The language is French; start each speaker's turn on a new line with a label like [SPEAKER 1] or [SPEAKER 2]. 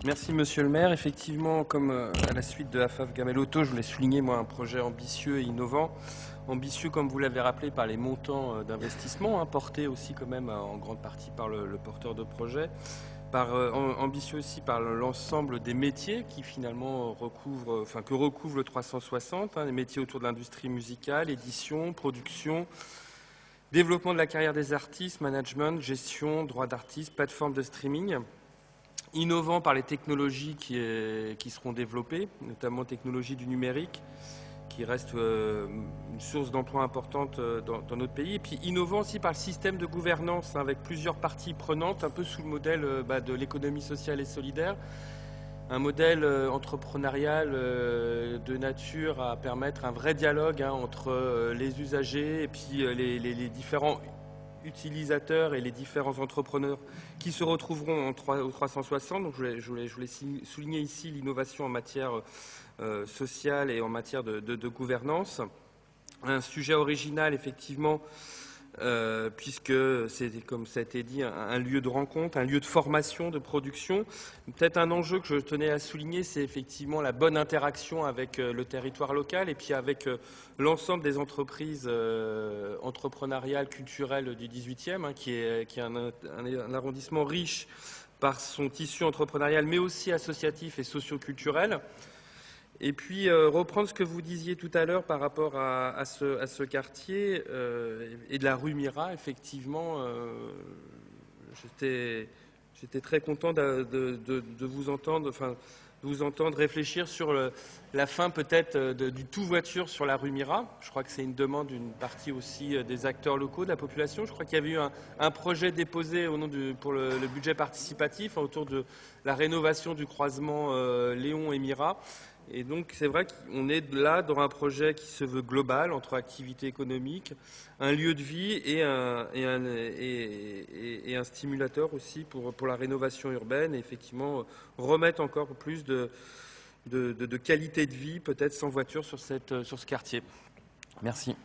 [SPEAKER 1] Merci Monsieur le maire. Effectivement, comme à la suite de AFAF Gamel Auto, je voulais souligner moi un projet ambitieux et innovant. Ambitieux, comme vous l'avez rappelé, par les montants d'investissement, portés aussi quand même en grande partie par le porteur de projet. Ambitieux aussi par l'ensemble des métiers qui finalement que recouvre le 360, les métiers autour de l'industrie musicale, édition, production, développement de la carrière des artistes, management, gestion, droit d'artiste, plateforme de streaming. Innovant par les technologies qui seront développées, notamment technologies du numérique, qui reste une source d'emploi importante dans notre pays. Et puis innovant aussi par le système de gouvernance, avec plusieurs parties prenantes, un peu sous le modèle de l'économie sociale et solidaire. Un modèle entrepreneurial de nature à permettre un vrai dialogue entre les usagers et puis les différents utilisateurs et les différents entrepreneurs qui se retrouveront au 360. Donc je voulais souligner ici l'innovation en matière sociale et en matière de gouvernance. Un sujet original, effectivement, puisque c'est, comme ça a été dit, un lieu de rencontre, un lieu de formation, de production. Peut-être un enjeu que je tenais à souligner, c'est effectivement la bonne interaction avec le territoire local et puis avec l'ensemble des entreprises entrepreneuriales, culturelles du 18e, qui est un arrondissement riche par son tissu entrepreneurial, mais aussi associatif et socio-culturel. Et puis reprendre ce que vous disiez tout à l'heure par rapport à ce quartier et de la rue Mira, effectivement, j'étais très content de vous entendre, réfléchir sur la fin peut-être du tout voiture sur la rue Mira. Je crois que c'est une demande d'une partie aussi des acteurs locaux, de la population. Je crois qu'il y avait eu un projet déposé pour le budget participatif autour de la rénovation du croisement Léon et Mira. Et donc c'est vrai qu'on est là dans un projet qui se veut global entre activité économique, un lieu de vie et un stimulateur aussi pour la rénovation urbaine et effectivement remettre encore plus de qualité de vie peut-être sans voiture sur ce quartier. Merci.